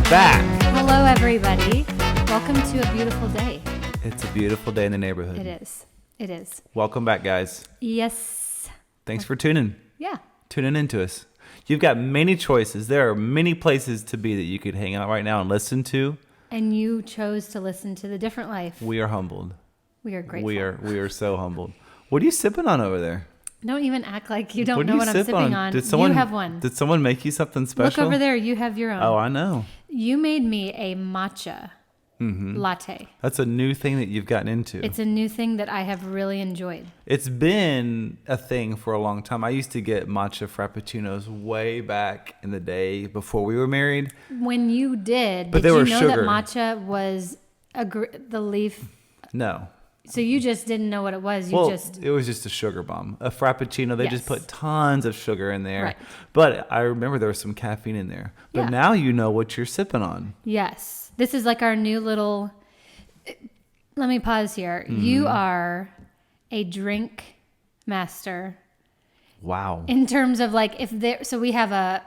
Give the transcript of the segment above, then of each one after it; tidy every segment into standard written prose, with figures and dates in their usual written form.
back. Hello, everybody. Welcome to a beautiful day. It's a beautiful day in the neighborhood. It is. It is. Welcome back, guys. Yes. Thanks for tuning Yeah. into us. You've got many choices. There are many places to be that you could hang out right now and listen to. And you chose to listen to The Different Life. We are humbled. We are grateful. We are so humbled. What are you sipping on over there? Don't even act like you don't know what I'm sipping on. Did someone, you have one. Did someone make you something special? Look over there. You have your own. Oh, I know. You made me a matcha latte. That's a new thing that you've gotten into. It's a new thing that I have really enjoyed. It's been a thing for a long time. I used to get matcha frappuccinos way back in the day before we were married. When you did But you they were know sugar. that matcha was the leaf? No. So you just didn't know what it was. It was just a sugar bomb. A frappuccino, they just Yes. put tons of sugar in there. Right. But I remember there was some caffeine in there. But Yeah. now you know what you're sipping on. Yes. This is like our new little... Let me pause here. You are a drink master Wow. in terms of like if there... So we have a...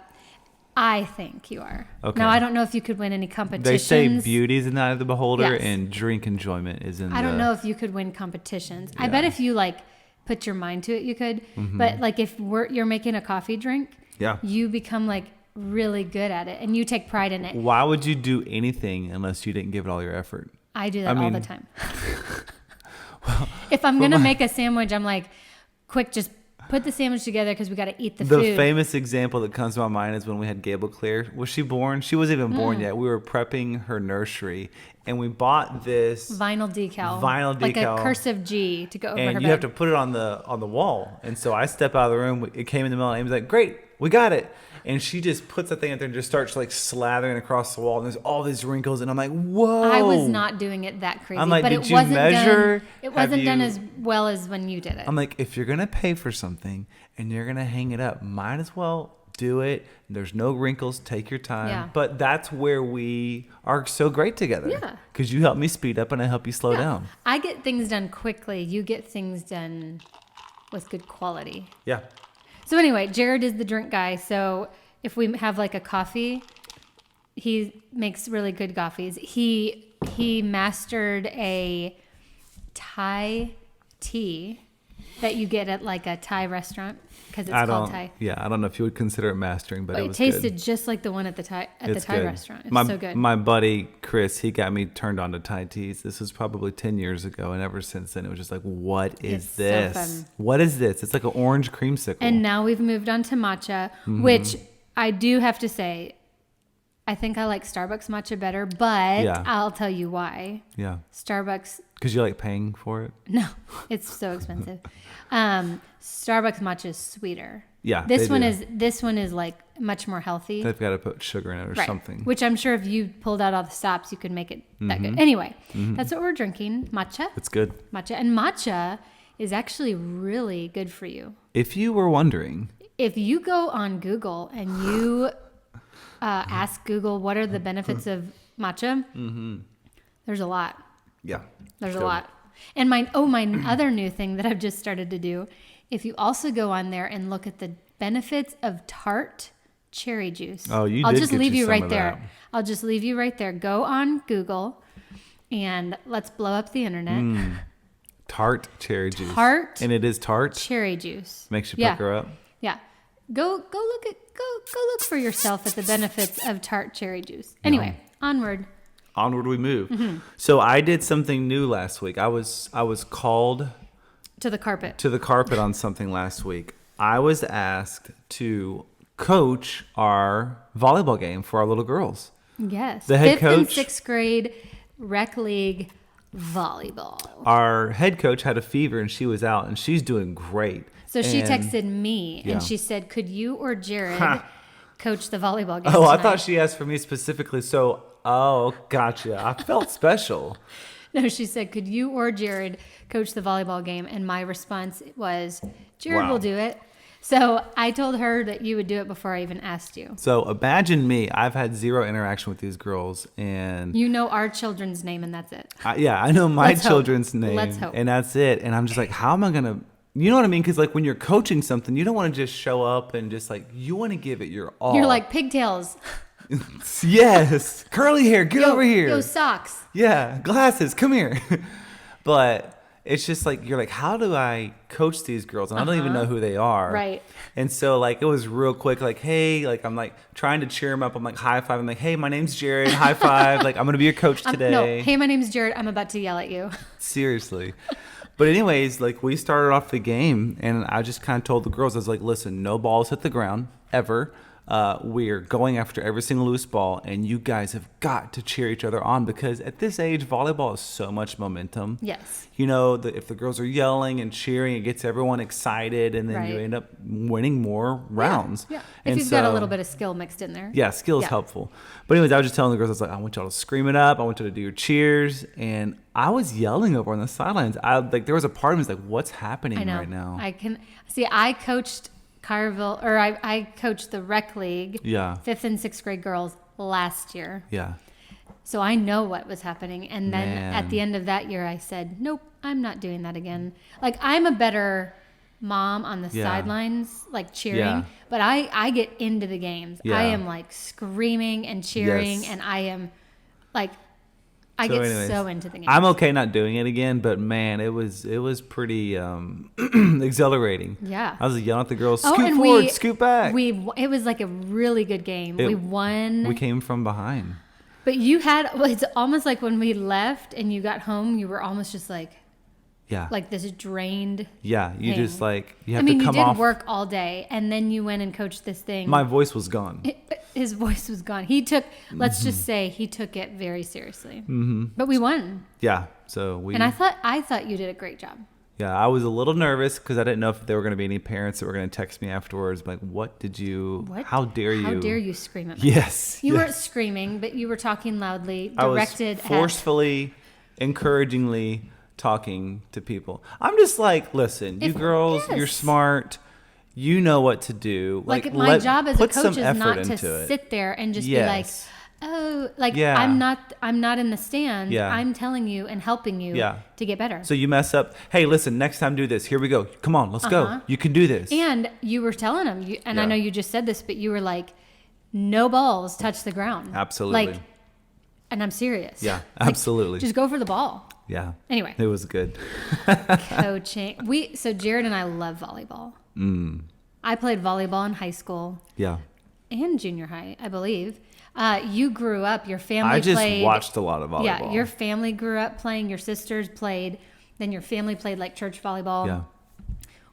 I think you are. Okay. Now, I don't know if you could win any competitions. They say beauty's in the eye of the beholder Yes. and drink enjoyment is in I don't know if you could win competitions. I bet if you like put your mind to it, you could. But like if you're making a coffee drink, Yeah. you become like really good at it and you take pride in it. Why would you do anything unless you didn't give it all your effort? I do that all the time. Well, if I'm going to make a sandwich, I'm like, quick, just put the sandwich together because we got to eat the The food. famous example that comes to my mind is when we had Gable Clear. Was she born? She wasn't even born yet. We were prepping her nursery, and we bought this Vinyl decal. Like decal. a cursive G to go over her and bed. you have to put it on the wall. And so I step out of the room. It came in the middle, and Amy's like, "Great, we got it." And she just puts that thing up there and just starts like slathering across the wall. And there's all these wrinkles, and I'm like, "Whoa!" I was not doing it that crazy. I'm like, but "Did it you wasn't measure? Done, it Have wasn't done you-" as well as when you did it. I'm like, if you're gonna pay for something and you're gonna hang it up, might as well do it. There's no wrinkles. Take your time. Yeah. But that's where we are so great together. Yeah. Because you help me speed up and I help you slow Yeah. down. I get things done quickly. You get things done with good quality. Yeah. So anyway, Jared is the drink guy. So if we have like a coffee, he makes really good coffees. He mastered a Thai tea that you get at like a Thai restaurant because it's called Thai. Yeah, I don't know if you would consider it mastering, but But it it was tasted good. just like the one at the Thai It's Thai good. restaurant. It's my, so good. My buddy Chris, he got me turned on to Thai teas. This was probably 10 years ago, and ever since then, it was just like, what is It's so this? fun. What is this? It's like an orange creamsicle. And now we've moved on to matcha, Mm-hmm. which I do have to say, I think I like Starbucks matcha better, but Yeah. I'll tell you why. Yeah, Starbucks, because you like paying for it. no, it's so expensive. Starbucks matcha is sweeter. Yeah, This they one do. is like much more healthy. They've got to put sugar in it or Right. something. Which I'm sure if you pulled out all the stops, you could make it that Mm-hmm. good. Anyway, that's what we're drinking, matcha. It's good. And matcha is actually really good for you. If you were wondering, If you go on Google and you ask Google what are the benefits of matcha, there's a lot. yeah, There's Good. a lot. And my other new thing that I've just started to do, if you also go on there and look at the benefits of tart cherry juice. Oh, you I'll did just get leave you you some right of there. that. I'll just leave you right there. Go on Google and let's blow up the internet. Tart cherry juice. Tart and it is tart. Cherry juice. Makes you Yeah. pucker up. Yeah. Go look for yourself at the benefits of tart cherry juice. Anyway, onward. Onward we move. Mm-hmm. So I did something new last week. I was called To the carpet. to the carpet on something last week. I was asked to coach our volleyball game for our little girls. Yes. The head 5th and coach- 6th grade rec league volleyball. Our head coach had a fever and she was out, and she's doing great. So she And- texted me Yeah. and she said, "Could you or Jared coach the volleyball game?" Oh, I tonight?" thought she asked for me specifically. So, oh, gotcha. I felt special. No, she said, "Could you or Jared coach the volleyball game?" And my response was, "Jared Wow. will do it." So I told her that you would do it before I even asked you. So imagine me. I've had zero interaction with these girls, and You know our children's name, and that's it. I know my Let's hope. children's name, Let's hope. and that's it. And I'm just like, how am I gonna? You know what I mean? Because like when you're coaching something, you don't want to just show up and just like you want to give it your all. You're like pigtails. Yes, curly hair, get over here. Yo, socks. Yeah, glasses, come here. But it's just like, you're like, how do I coach these girls? And I don't even know who they are. Right. And so like, it was real quick, like, hey, like, I'm like trying to cheer them up. I'm like, high five. I'm like, hey, my name's Jared. High five. Like, I'm going to be your coach today. No, hey, my name's Jared. I'm about to yell at you. Seriously. But anyways, like, we started off the game and I just kind of told the girls, I was like, listen, no balls hit the ground ever. We're going after every single loose ball, and you guys have got to cheer each other on, because at this age, volleyball is so much momentum. Yes. You know, if the girls are yelling and cheering, it gets everyone excited, and then you Right. end up winning more rounds. Yeah. If And you've got a so- little bit of skill mixed in there. yeah, skill is Yeah. helpful. But anyways, I was just telling the girls, I was like, I want y'all to scream it up. I want y'all to do your cheers. And I was yelling over on the sidelines. There was a part of me that's like, what's happening I know. right now? I can see. I coached Carville, or I coached the rec league. Yeah. 5th and 6th grade girls last year, Yeah. so I know what was happening. And then Man. at the end of that year, I said, nope, I'm not doing that again. Like, I'm a better mom on the Yeah. sidelines, like cheering, Yeah. but I get into the games. Yeah. I am like screaming and cheering, Yes. and I am like, I So get anyways, so into the games. I'm okay not doing it again, but man, it was pretty exhilarating. Yeah. I was yelling at the girls, Oh, scoot and forward, scoot back. It was like a really good game. It- we won. We came from behind. But you had, well, it's almost like when we left and you got home, you were almost just like Yeah. this drained. Yeah. You thing. just like, you have I mean, to you come did off. work all day, and then you went and coached this thing. My voice was gone. His voice was gone. He took, let's just say, he took it very seriously. Mm-hmm. But we won, Yeah. So we. and I thought you did a great job. Yeah, I was a little nervous because I didn't know if there were going to be any parents that were going to text me afterwards, like, "What did you? What? How dare you? How dare you scream at me? Yes, You yes. weren't screaming, but you were talking loudly, I was directed forcefully, encouragingly talking to people. I'm just like, listen, you If- girls, yes. you're smart. You know what to do. Like my job as a put coach some is effort not to into it. sit there and just Yes. be like, oh, like Yeah. I'm not in the stand. Yeah. I'm telling you and helping you Yeah. to get better. So you mess up. Hey, listen, next time do this. Here we go. Come on, let's go. You can do this. And you were telling them, and I Yeah. know you just said this, but you were like, no balls touch the ground. Absolutely. Like, and I'm serious. Yeah, Like, absolutely. just go for the ball. Yeah. Anyway. It was good. Coaching. So Jared and I love volleyball. I played volleyball in high school Yeah. and junior high, I believe. You grew up, your family I just played. watched a lot of volleyball. Yeah, your family grew up playing, your sisters played, then your family played like church volleyball. Yeah.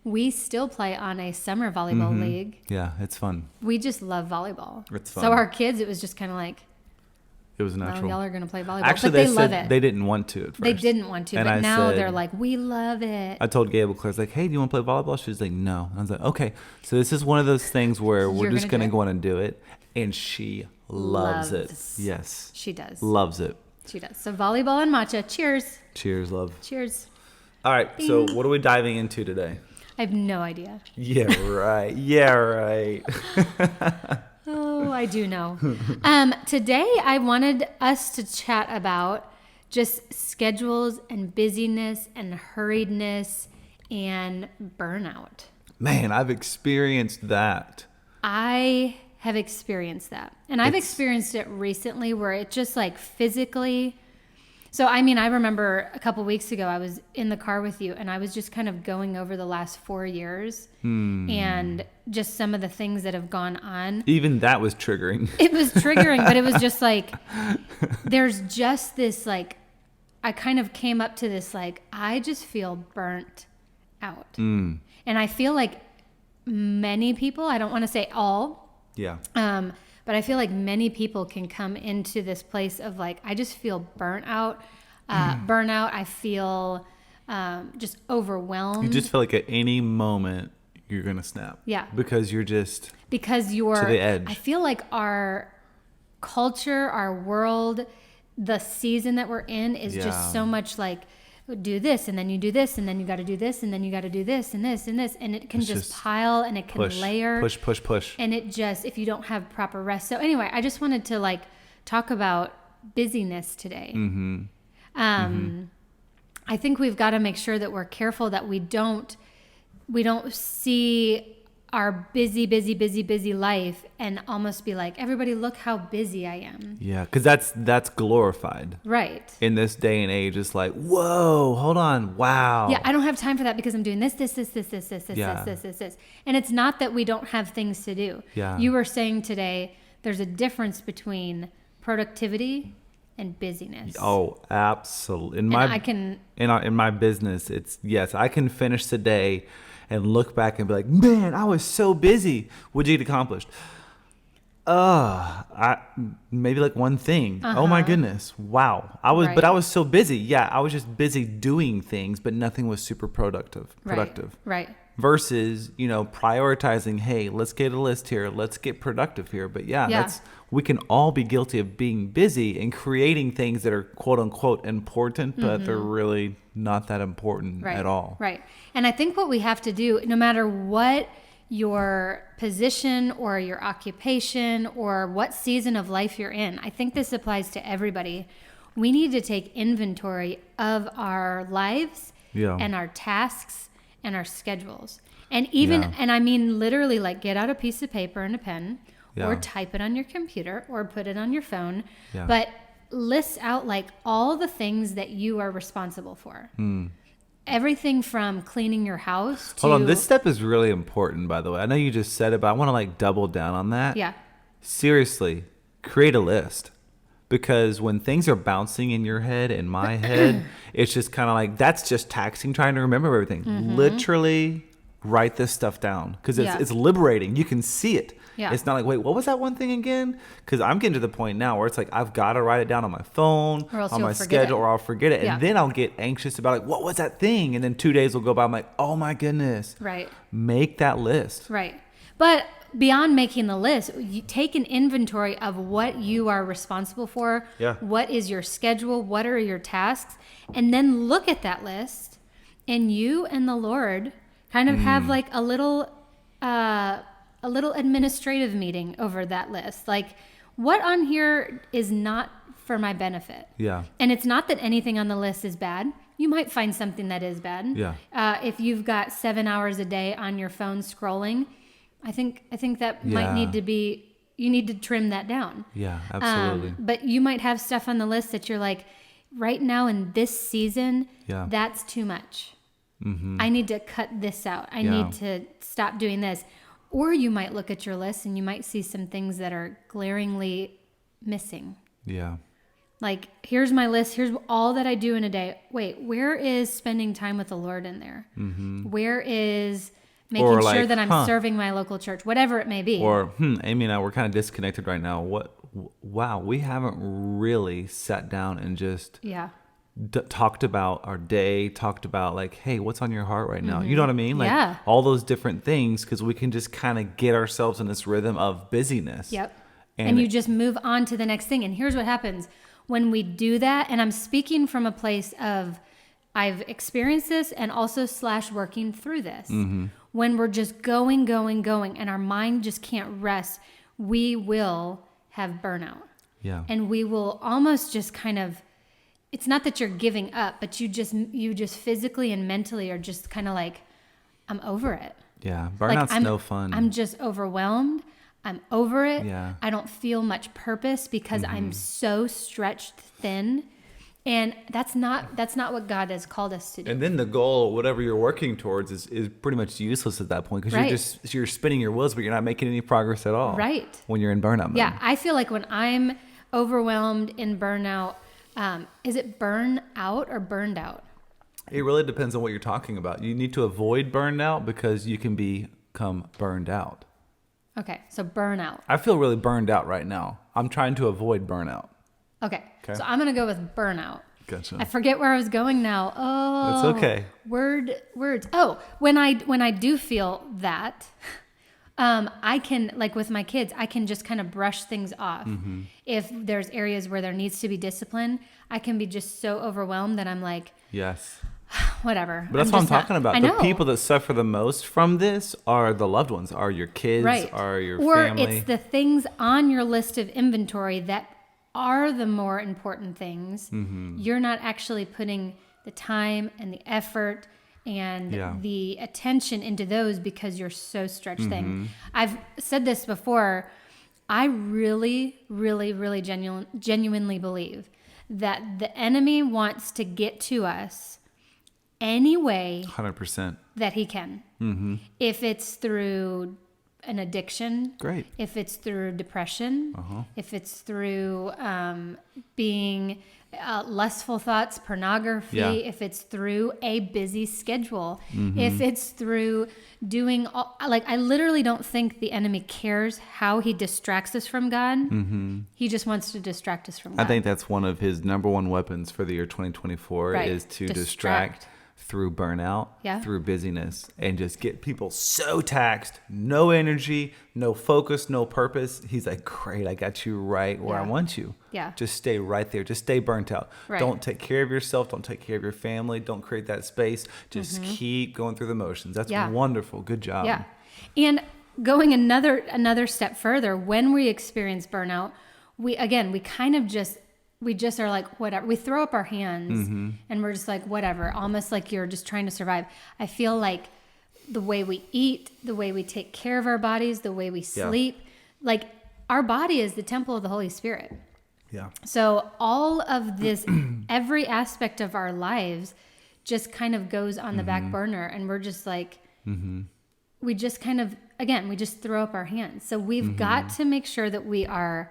We still play on a summer volleyball league. Yeah, it's fun. We just love volleyball. It's So fun. our kids, it was just kind of like, It was oh, natural. y'all are going to play volleyball. Actually, but they said love it. they didn't want to at first. They didn't want to, And but I now said- they're like, we love it. I told Gable Claire's like, hey, do you want to play volleyball? She was like, no. I was like, okay. So this is one of those things where we're You're just gonna going to do go on and do it. And she loves it. Loves. Yes. She does. Loves it. She does. So volleyball and matcha. Cheers. Cheers, love. Cheers. All right. So what are we diving into today? I have no idea. Yeah, right. Yeah, right. Oh, I do know. Today, I wanted us to chat about just schedules and busyness and hurriedness and burnout. Man, I've experienced that. I have experienced that. And I've It's- experienced it recently where it just like physically. So, I mean, I remember a couple weeks ago, I was in the car with you and I was just kind of going over the last 4 years and just some of the things that have gone on. Even that was triggering. It was triggering, but it was just like, there's just this like, I kind of came up to this like, I just feel burnt out. And I feel like many people, I don't want to say all, Yeah. but I feel like many people can come into this place of like, I just feel burnt out, burnout. I feel just overwhelmed. You just feel like at any moment you're going to snap. Yeah. Because you're just. Because you're To the edge. I feel like our culture, our world, the season that we're in is Yeah. just so much like do this and then you do this and then you got to do this and then you got to do this and this and this and it can It's just just pile and it can Push. layer Push. and it just if you don't have proper rest. So anyway, I just wanted to like talk about busyness today. I think we've got to make sure that we're careful that we don't see our busy life and almost be like, everybody look how busy I am. Yeah, because that's glorified. Right. In this day and age, it's like, whoa, hold on, wow. Yeah, I don't have time for that because I'm doing this. Yeah. And it's not that we don't have things to do. Yeah. You were saying today there's a difference between productivity and busyness. Oh, absolutely. and I can In my business, it's yes, I can finish the day and look back and be like, man, I was so busy. What'd you get accomplished? I maybe like one thing. Oh my goodness. Wow. But I was so busy. Yeah, I was just busy doing things, but nothing was super productive. Right. Versus, prioritizing, hey, let's get a list here, let's get productive here. But yeah. We can all be guilty of being busy and creating things that are quote unquote important, but they're really not that important at all. Right. And I think what we have to do, no matter what your position or your occupation or what season of life you're in, I think this applies to everybody. We need to take inventory of our lives and our tasks and our schedules. And and I mean literally, like, get out a piece of paper and a pen or type it on your computer or put it on your phone. Yeah. But list out like all the things that you are responsible for. Everything from cleaning your house to... Hold on, this step is really important, by the way. I know you just said it, but I want to like double down on that. Yeah. Seriously, create a list. Because when things are bouncing in your head, in my head, it's just kind of like, that's just taxing trying to remember everything. Literally write this stuff down because it's liberating. You can see it. Yeah. It's not like, wait, what was that one thing again? Because I'm getting to the point now where it's like, I've got to write it down on my phone, or else on you'll my forget schedule, it. or I'll forget it. Yeah. And then I'll get anxious about like, what was that thing? And then 2 days will go by. I'm like, oh my goodness. Right. Make that list. Right. But beyond making the list, you take an inventory of what you are responsible for. Yeah. What is your schedule? What are your tasks? And then look at that list, and you and the Lord kind of have like a little administrative meeting over that list. Like, what on here is not for my benefit? Yeah. And it's not that anything on the list is bad. You might find something that is bad. Yeah. If you've got 7 hours a day on your phone scrolling, I think that might need to be, you need to trim that down. Yeah, absolutely. But you might have stuff on the list that you're like, right now in this season, that's too much. I need to cut this out. I need to stop doing this. Or you might look at your list and you might see some things that are glaringly missing. Yeah. Like, here's my list. Here's all that I do in a day. Wait, where is spending time with the Lord in there? Where is making sure that I'm serving my local church, whatever it may be? Or, Amy and I, we're kind of disconnected right now. Wow, we haven't really sat down and just talked about our day, talked about like, hey, what's on your heart right now? You know what I mean? Like all those different things, because we can just kind of get ourselves in this rhythm of busyness. Yep. And you just move on to the next thing. And here's what happens when we do that. And I'm speaking from a place of, I've experienced this and also / working through this. When we're just going, and our mind just can't rest, we will have burnout. Yeah. And we will almost just kind of, it's not that you're giving up, but you just physically and mentally are just kind of like, I'm over it. Yeah. Burnout's no fun. I'm just overwhelmed. I'm over it. Yeah. I don't feel much purpose because I'm so stretched thin. And that's not what God has called us to do. And then the goal, whatever you're working towards, is pretty much useless at that point, because you're spinning your wheels, but you're not making any progress at all. Right. When you're in burnout mode. Yeah, I feel like when I'm overwhelmed in burnout, is it burn out or burned out? It really depends on what you're talking about. You need to avoid burnout because you can become burned out. Okay, so burnout. I feel really burned out right now. I'm trying to avoid burnout. Okay. So I'm going to go with burnout. Gotcha. I forget where I was going now. Oh, it's okay. Words. Oh, when I do feel that, I can, like with my kids, I can just kind of brush things off. If there's areas where there needs to be discipline, I can be just so overwhelmed that I'm like, yes, whatever. But that's what I'm talking about. The people that suffer the most from this are the loved ones, are your kids, are your family. Or it's the things on your list of inventory that are the more important things. You're not actually putting the time and the effort and Yeah. the attention into those because you're so stretched thin. I've said this before. I really, really, really genuinely believe that the enemy wants to get to us any way 100%. that he can. If it's through an addiction, Great. if it's through depression, if it's through being lustful thoughts, pornography, Yeah. if it's through a busy schedule, if it's through doing like, I literally don't think the enemy cares how he distracts us from God. He just wants to distract us from God. I think that's one of his number one weapons for the year 2024 Right. is to distract through burnout, Yeah. through busyness, and just get people so taxed, no energy, no focus, no purpose. He's like, great, I got you right where I Yeah. want you. Yeah. Just stay right there. Just stay burnt out. Right. Don't take care of yourself. Don't take care of your family. Don't create that space. Just keep going through the motions. That's Yeah. wonderful. Good job. Yeah. And going another step further, when we experience burnout, we kind of we just are like, whatever. We throw up our hands and we're just like, whatever, almost like you're just trying to survive. I feel like the way we eat, the way we take care of our bodies, the way we Yeah. sleep, like our body is the temple of the Holy Spirit. Yeah. So all of this, every aspect of our lives just kind of goes on the back burner, and we're just like, we just kind of, again, we just throw up our hands. So we've got to make sure that we are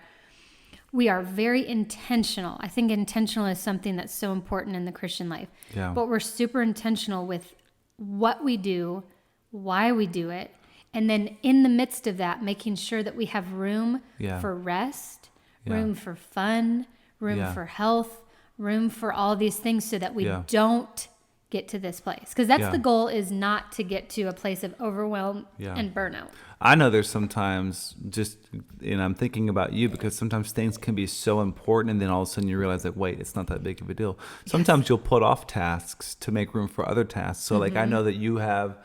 very intentional. I think intentional is something that's so important in the Christian life. Yeah. But we're super intentional with what we do, why we do it, and then in the midst of that, making sure that we have room Yeah. for rest, Yeah. room for fun, room Yeah. for health, room for all these things so that we Yeah. don't get to this place. Because that's Yeah. the goal, is not to get to a place of overwhelm Yeah. and burnout. I know there's sometimes and I'm thinking about you because sometimes things can be so important and then all of a sudden you realize like, wait, it's not that big of a deal. Sometimes you'll put off tasks to make room for other tasks. So like, I know that you have,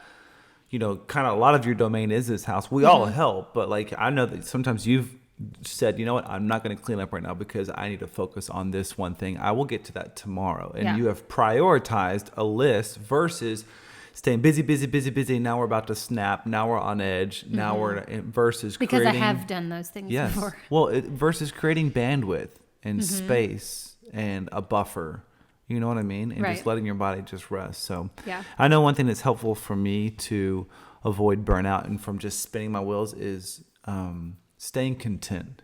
kind of a lot of your domain is this house. We all help, but like, I know that sometimes you've said, you know what, I'm not going to clean up right now because I need to focus on this one thing. I will get to that tomorrow. And Yeah. you have prioritized a list versus staying busy. Now we're about to snap. Now we're on edge. Now we're versus Because creating. I have done those things Yes. before. Well, versus creating bandwidth and space and a buffer. You know what I mean? And Right. just letting your body just rest. So Yeah. I know one thing that's helpful for me to avoid burnout and from just spinning my wheels is staying content,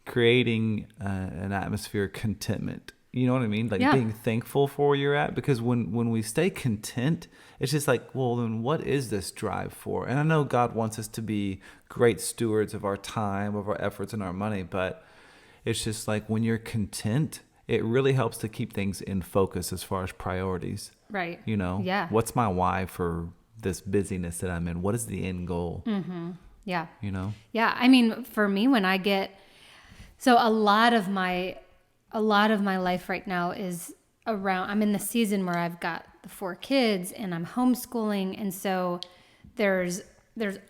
creating an atmosphere of contentment. You know what I mean? Like Yeah. being thankful for where you're at. Because when we stay content, it's just like, well, then what is this drive for? And I know God wants us to be great stewards of our time, of our efforts, and our money. But it's just like when you're content, it really helps to keep things in focus as far as priorities. Right. Yeah. What's my why for this busyness that I'm in? What is the end goal? Yeah. Yeah. I mean, for me, when I get, so a lot of my life right now is around, I'm in the season where I've got the 4 kids and I'm homeschooling. And so there's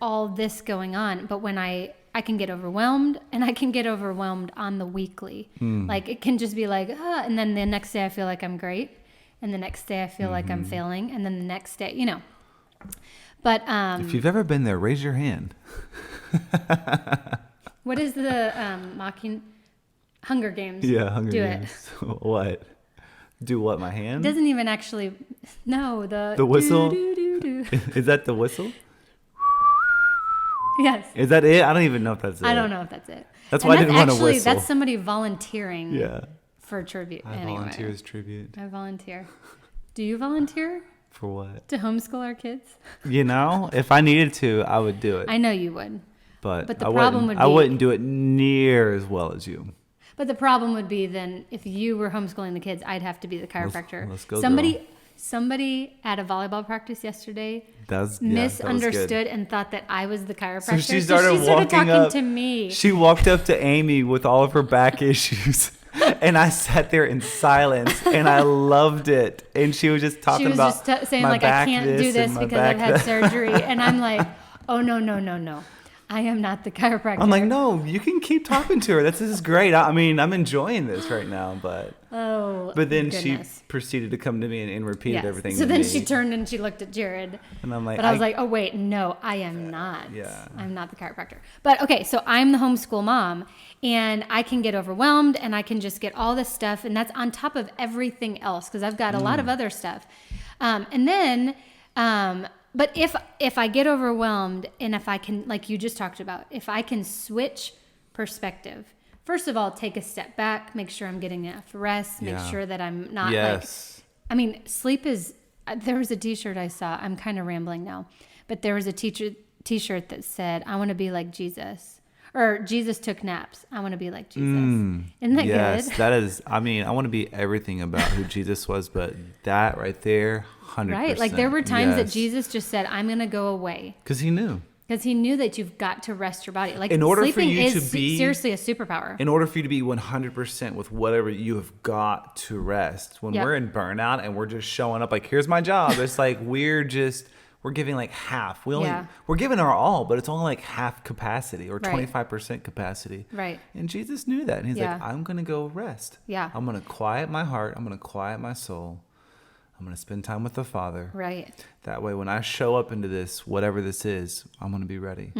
all this going on, but when I can get overwhelmed, and I can get overwhelmed on the weekly. Like it can just be like, and then the next day I feel like I'm great. And the next day I feel like I'm failing. And then the next day, but, If you've ever been there, raise your hand. what is the mocking Hunger Games? Yeah, Hunger Do Games. What? Do what? My It hand? doesn't even actually. No, The whistle? do. Is that the whistle? Yes. Is that it? I don't even know if that's it. I don't know if that's it. That's And why I didn't want to actually, whistle. that's somebody volunteering Yeah. for tribute. I Anyway, volunteer as tribute. I volunteer. Do you volunteer For what? to homeschool our kids? If I needed to, I would do it. I know you would. But the I problem wouldn't, would I be- wouldn't do it near as well as you. But the problem would be then if you were homeschooling the kids, I'd have to be the chiropractor. let's go, Somebody at a volleyball practice yesterday That was good. misunderstood and thought that I was the chiropractor. So she started walking talking up to me. She walked up to Amy with all of her back issues. And I sat there in silence, and I loved it. And she was just talking She was about just saying my like, I back can't do this and my because I've back had that. surgery. And I'm like, oh, no. I am not the chiropractor. I'm like, no, you can keep talking to her. This is great. I mean, I'm enjoying this right now, but then goodness. she proceeded to come to me and repeated Yes. everything. So to then me. she turned and she looked at Jared. And I'm like, But I was like, oh, wait, no, I am not. Yeah. I'm not the chiropractor. But okay, so I'm the homeschool mom and I can get overwhelmed and I can just get all this stuff. And that's on top of everything else because I've got a lot of other stuff. But if I get overwhelmed and if I can, like you just talked about, if I can switch perspective, first of all, take a step back, make sure I'm getting enough rest, make sure that I'm not sleep is, there was a t-shirt I saw, I'm kind of rambling now, but there was a t-shirt that said, I want to be like Jesus, or Jesus took naps. I want to be like Jesus. Isn't that yes, good? that is, I mean, I want to be everything about who Jesus was, but that right there, 100%. Right. Like there were times that Jesus just said, I'm going to go away. Because he knew. Because he knew that you've got to rest your body. Like In order for sleeping you is to be- seriously a superpower. In order for you to be 100% with whatever you have got to rest, when Yep. we're in burnout and we're just showing up like, here's my job, it's like we're giving like half. We're giving our all, but it's only like half capacity or Right. 25% capacity. Right. And Jesus knew that. And he's Yeah. like, I'm going to go rest. Yeah. I'm going to quiet my heart. I'm going to quiet my soul. I'm going to spend time with the Father. Right. That way, when I show up into this, whatever this is, I'm going to be ready.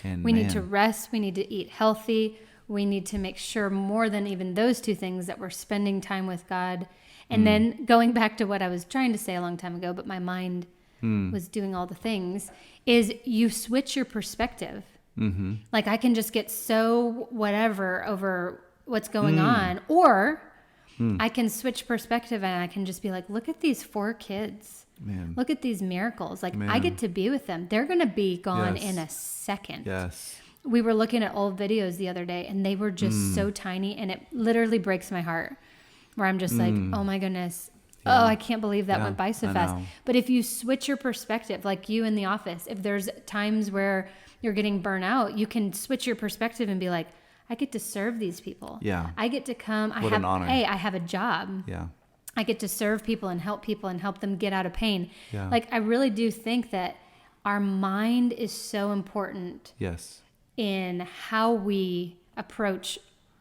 And We need to rest. We need to eat healthy. We need to make sure more than even those two things that we're spending time with God. And then going back to what I was trying to say a long time ago, but my mind was doing all the things, is you switch your perspective. Like I can just get so whatever over what's going on, or I can switch perspective and I can just be like, look at these 4 kids. Man. Look at these miracles. Like I Man. get to be with them. They're going to be gone Yes. in a second. Yes. We were looking at old videos the other day and they were just so tiny and it literally breaks my heart where I'm just like, oh my goodness. Yeah. Oh, I can't believe that Yeah, went by so I fast. know. But if you switch your perspective, like you in the office, if there's times where you're getting burnt out, you can switch your perspective and be like, I get to serve these people. Yeah. I get to come. What an honor. Hey, I have a job. Yeah. I get to serve people and help them get out of pain. Yeah. Like I really do think that our mind is so important Yes. in how we approach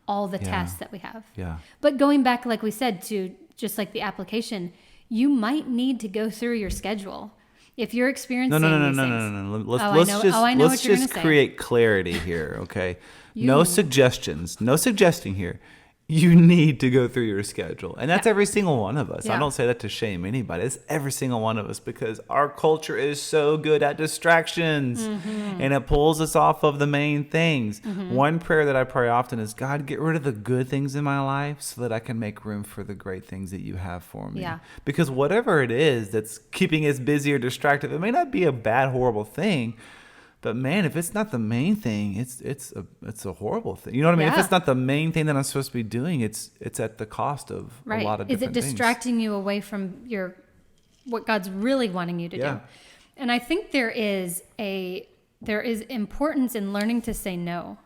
all the Yeah. tasks that we have. Yeah. But going back, like we said, to just like the application, you might need to go through your schedule. If you're experiencing No. these things. Let's I let's know- just I know let's what you're just gonna say. create clarity here, okay? No You- suggestions. No suggesting here. You need to go through your schedule. And that's Yeah. every single one of us. I Yeah. don't say that to shame anybody. It's every single one of us because our culture is so good at distractions Mm-hmm. and it pulls us off of the main things. One prayer that I pray often is, God, get rid of the good things in my life so that I can make room for the great things that you have for me. Yeah. Because whatever it is that's keeping us busy or distracted, it may not be a bad, horrible thing. But man, if it's not the main thing, it's a horrible thing. You know what I mean? If Yeah. it's not the main thing that I'm supposed to be doing, it's at the cost of Right. a lot of Is it different things. distracting you away from what God's really wanting you to Yeah. do? And I think there is importance in learning to say no.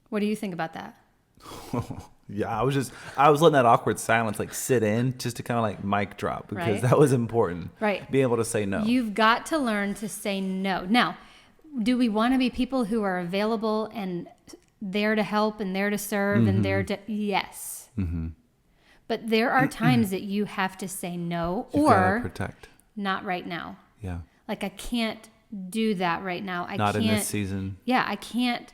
What do you think about that? Yeah, I was letting that awkward silence like sit in just to kind of like mic drop because Right. that was important. Right. Being able to say no. You've got to learn to say no. Now, do we want to be people who are available and there to help and there to serve and there to, yes. But there are times that you have to say no You've gotta or protect. not right now. Yeah. Like I can't do that right now. I Not can't. in this season. Yeah, I can't.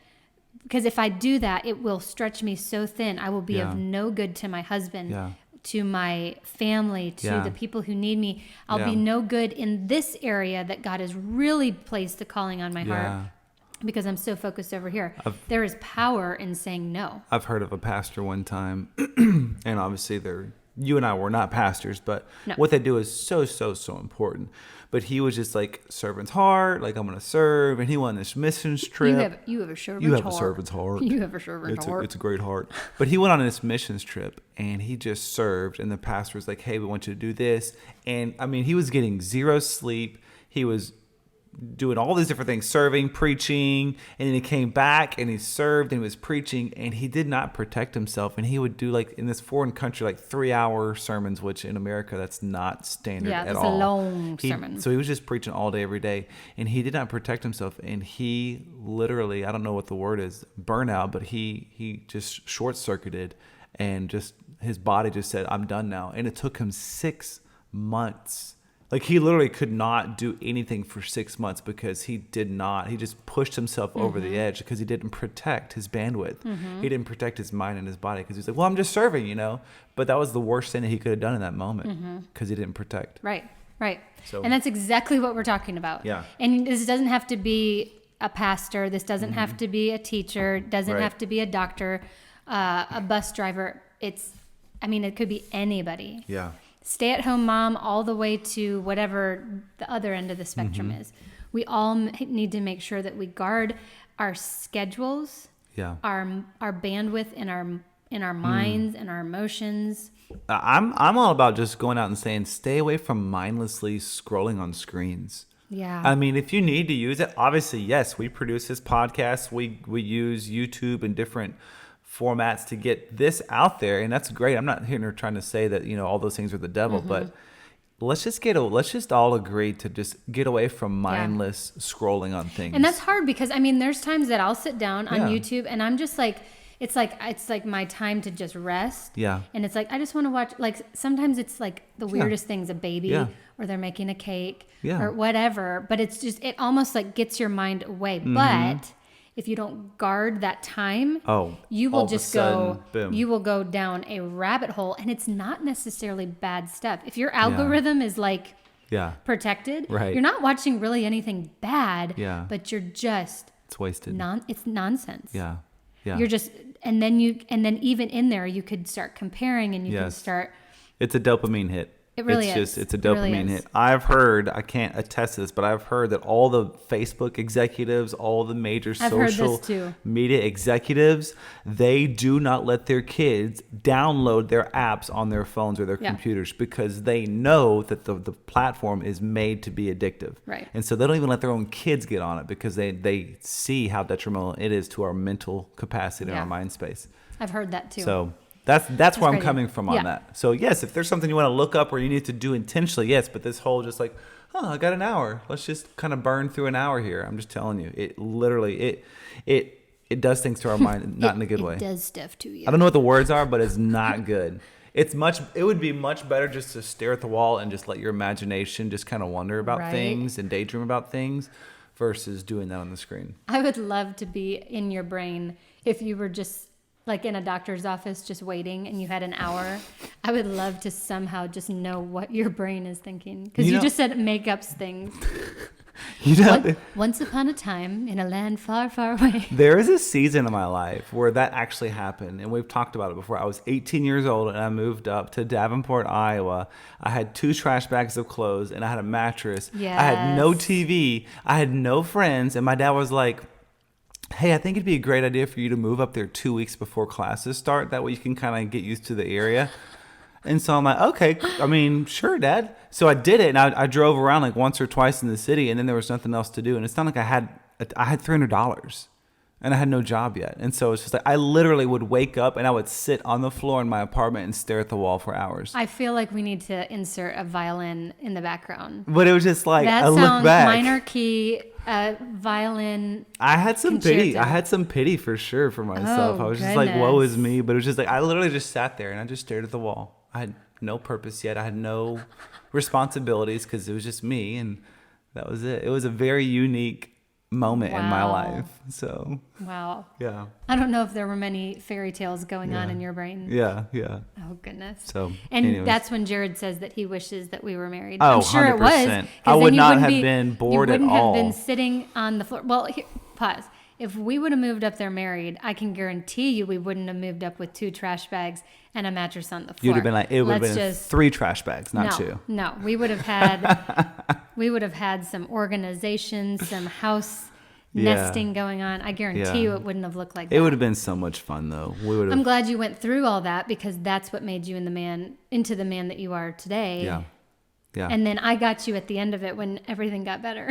Because if I do that, it will stretch me so thin. I will be Yeah. of no good to my husband, Yeah. to my family, to Yeah. the people who need me. I'll Yeah. be no good in this area that God has really placed the calling on my Yeah. heart because I'm so focused over here. There is power in saying no. I've heard of a pastor one time, and obviously you and I were not pastors, but No. what they do is so important. But he was just like servant's heart, like I'm gonna serve, and he went on this missions trip. You have a servant's You have heart. a servant's heart. You have a servant's heart. It's a great heart. But he went on this missions trip and he just served. And the pastor was like, hey, we want you to do this. And I mean, he was getting zero sleep. He was doing all these different things, serving, preaching, and then he came back and he served and he was preaching, and he did not protect himself. And he would do, like, in this foreign country, like 3-hour sermons, which in America that's not standard Yeah, at it's all. a long sermon. So he was just preaching all day, every day, and he did not protect himself. And he literally, I don't know what the word is, burnout, but he just short circuited, and just his body just said, "I'm done now." And it took him 6 months. Like, he literally could not do anything for 6 months because he just pushed himself over the edge because he didn't protect his bandwidth. He didn't protect his mind and his body because he's like, well, I'm just serving, But that was the worst thing that he could have done in that moment because he didn't protect. Right. So- And that's exactly what we're talking about. Yeah. And this doesn't have to be a pastor. This doesn't have to be a teacher. It doesn't Right. have to be a doctor, a bus driver. It could be anybody. Yeah. Stay-at-home mom all the way to whatever the other end of the spectrum is. We all need to make sure that we guard our schedules, Yeah. our bandwidth in our minds and our emotions. I'm all about just going out and saying, stay away from mindlessly scrolling on screens. Yeah. I mean, if you need to use it, obviously, yes, we produce this podcast. We use YouTube and different formats to get this out there, and that's great. I'm not here trying to say that all those things are the devil, but let's just all agree to just get away from mindless scrolling on things. And that's hard because there's times that I'll sit down on Yeah. YouTube and I'm just like, it's like my time to just rest. Yeah. And it's like I just want to watch. Like sometimes it's like the weirdest things, a baby, Yeah. or they're making a cake, Yeah. or whatever. But it's just it almost like gets your mind away. Mm-hmm. But if you don't guard that time, you will all of a just sudden, boom. you will go down a rabbit hole, and it's not necessarily bad stuff. If your algorithm is like Yeah. protected, Right. you're not watching really anything bad. Yeah. But you're just It's wasted. it's nonsense. Yeah. Yeah. You're just and then even in there you could start comparing and you can Yes. start. It's a dopamine hit. It really it's is. It's a It really dopamine is. hit. I've heard, I can't attest to this, but I've heard that all the Facebook executives, all the major I've heard this social too. media executives, they do not let their kids download their apps on their phones or their Yeah. computers because they know that the platform is made to be addictive. Right. And so they don't even let their own kids get on it because they see how detrimental it is to our mental capacity and Yeah. our mind space. I've heard that too. So that's where I'm crazy. coming from on Yeah. that. So yes, if there's something you want to look up or you need to do intentionally, yes. But this whole just like, I got an hour. Let's just kind of burn through an hour here. I'm just telling you, it literally it does things to our mind, not in a good way. It does stuff to you. I don't know what the words are, but it's not good. It would be much better just to stare at the wall and just let your imagination just kind of wonder about Right. things and daydream about things versus doing that on the screen. I would love to be in your brain if you were just like in a doctor's office just waiting and you had an hour. I would love to somehow just know what your brain is thinking because you just said makeups things. Once upon a time in a land far, far away. There is a season in my life where that actually happened, and we've talked about it before. I was 18 years old, and I moved up to Davenport, Iowa. I had 2 trash bags of clothes, and I had a mattress. I had no Yes. TV. I had no friends, and my dad was like, hey, I think it'd be a great idea for you to move up there 2 weeks before classes start. That way you can kind of get used to the area. And so I'm like, okay, I mean, sure, Dad. So I did it, and I drove around like once or twice in the city, and then there was nothing else to do. And it's not like I had $300, and I had no job yet. And so it's just like I literally would wake up, and I would sit on the floor in my apartment and stare at the wall for hours. I feel like we need to insert a violin in the background. But it was just like That I look sounds back. minor key violin. I had some pity. concerto. I had some pity for sure for myself. Oh, I was just like, woe is goodness. me. But it was just like I literally just sat there and I just stared at the wall. I had no purpose yet. I had no responsibilities because it was just me, and that was it. It was a very unique moment in my Wow. life. So Wow. yeah, I don't know if there were many fairy tales going on Yeah. in your brain. yeah. Oh, goodness. So And anyways. that's when Jared says that he wishes that we were married. Oh, I'm sure it was. 100%. 'cause I then would you not wouldn't have been bored at You wouldn't all. have been sitting on the floor. Well, pause. If we would have moved up there married, I can guarantee you we wouldn't have moved up with 2 trash bags and a mattress on the floor. You'd have been like, it would have Let's been just 3 trash bags, not no, 2. No, we would have had some organization, some house Yeah. nesting going on. I guarantee Yeah. you it wouldn't have looked like that. It would have been so much fun though. We would I'm have. glad you went through all that because that's what made you into the man that you are today. Yeah. Yeah. And then I got you at the end of it when everything got better.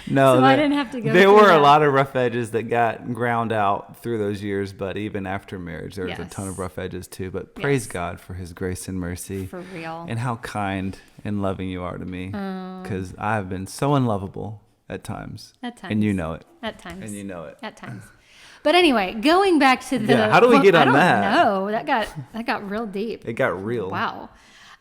No, So I didn't have to go There through were that. a lot of rough edges that got ground out through those years, but even after marriage, there was a Yes. ton of rough edges too. But praise Yes. God for His grace and mercy, For real. and how kind and loving you are to me, because I have been so unlovable at times. At And you times. know it. At times. And you know it. At times. But anyway, going back to the. Yeah, how do we get on that? I don't know. That got real deep. It got real. Wow.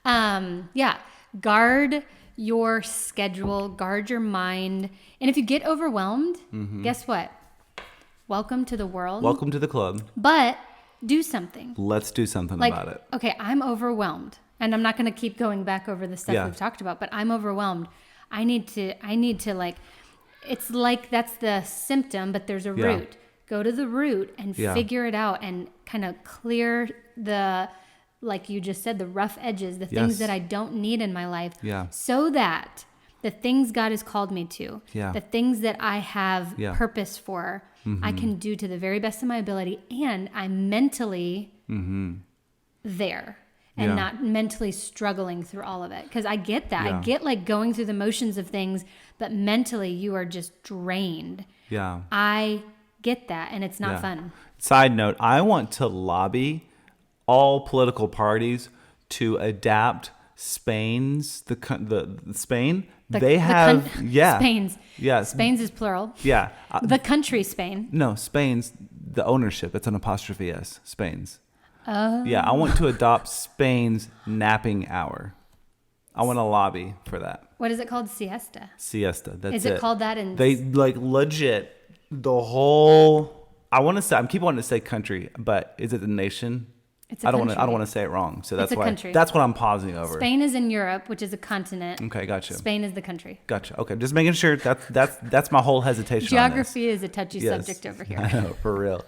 Yeah. Guard your schedule, guard your mind. And if you get overwhelmed, guess what? Welcome to the world. Welcome to the club. But do something. Let's do something Like, about it. okay, I'm overwhelmed. And I'm not going to keep going back over the stuff Yeah. we've talked about, but I'm overwhelmed. I need to like, it's like that's the symptom, but there's a Yeah. root. Go to the root and Yeah. figure it out and kind of clear the, like you just said, the rough edges, the things Yes. that I don't need in my life. Yeah. So that the things God has called me to, Yeah. the things that I have Yeah. purpose for, I can do to the very best of my ability. And I'm mentally there and Yeah. not mentally struggling through all of it. Because I get that. Yeah. I get like going through the motions of things, but mentally you are just drained. Yeah. I get that. And it's not Yeah. fun. Side note, I want to lobby all political parties to adapt Spain's Spain. They have Spain's. Yes. Spain's is plural. Yeah. The country Spain. No, Spain's the ownership. It's an apostrophe S. Spain's. Oh. Yeah, I want to adopt Spain's napping hour. I want to lobby for that. What is it called? Siesta. Siesta. That's Is it called that in They like legit the whole. I want to say. I'm keep wanting to say country, but is it the nation? It's a I don't want to. I country. don't want to say it wrong. So that's a why. country. That's what I'm pausing over. Spain is in Europe, which is a continent. Okay, gotcha. Spain is the country. Gotcha. Okay, just making sure. That's my whole hesitation. Geography is a touchy Yes. subject over I here. know, for real.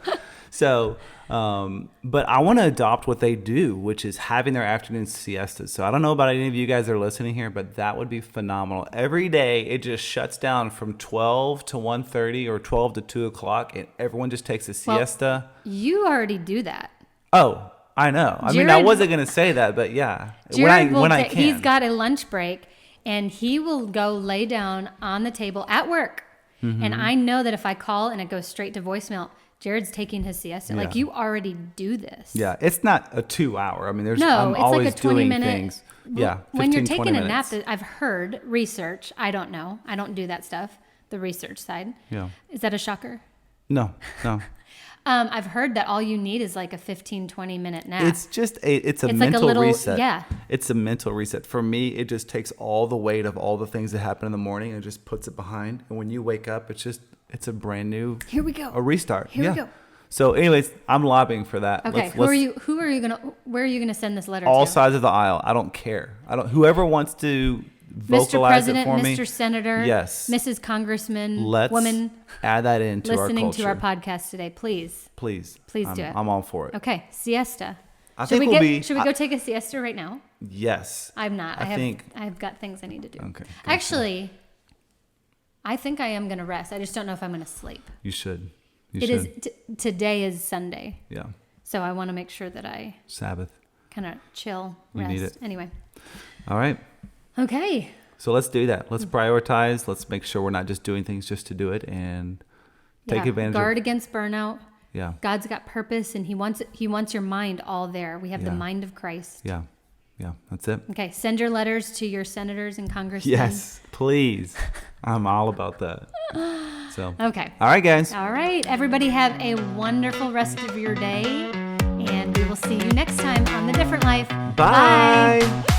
So, but I want to adopt what they do, which is having their afternoon siestas. So I don't know about any of you guys that are listening here, but that would be phenomenal. Every day it just shuts down from 12 to 1:30 or 12 to 2 o'clock, and everyone just takes a Well, siesta. You already do that. Oh, I know. I mean, I Jared- wasn't gonna say that, but yeah, Jared will when I ta- can. he's got a lunch break and he will go lay down on the table at work. Mm-hmm. And I know that if I call and it goes straight to voicemail, Jared's taking his siesta. Like Yeah. you already do this. Yeah, it's not a 2 hour. I mean, there's No, I'm it's always like a 20 doing minute. things. Yeah, When you're 15, taking 20 a nap, minutes. I've heard research. I don't know. I don't do that stuff. The research side. Yeah. Is that a shocker? No. I've heard that all you need is like a 15, 20 minute nap. It's just it's a It's like a mental little- reset. yeah. It's a mental reset. For me, it just takes all the weight of all the things that happen in the morning and just puts it behind. And when you wake up, it's a brand new Here we go. a restart. Here we yeah. go. So anyways, I'm lobbying for that. Okay, where are you gonna send this letter All to? sides of the aisle. I don't care. Whoever wants to Mr. vocalize President, it for me. Mr. Senator, Yes. Mrs. Congressman, Let's woman add that into our listening culture. to our podcast today, please. Please. Please I'm, do it. I'm all for it. Okay, siesta. I Should think we we'll be. Should we go take a siesta right now? Yes. I'm not. I think. I've got things I need to do. Okay, gotcha. Actually, I think I am gonna rest. I just don't know if I'm gonna sleep. You should. You It should. is today is Sunday, Yeah. so I want to make sure that I Sabbath. kind of chill, You rest. need it. Anyway, All right. okay. So let's do that. Let's Mm. prioritize. Let's make sure we're not just doing things just to do it, and take advantage Guard of. against burnout. Yeah. God's got purpose, and He wants your mind all there. We have the Yeah. mind of Christ. Yeah. Yeah. That's it. Okay, send your letters to your senators and congressmen. Yes, please. I'm all about that. So. Okay. All right, guys. All right. Everybody have a wonderful rest of your day, and we will see you next time on The Different Life. Bye.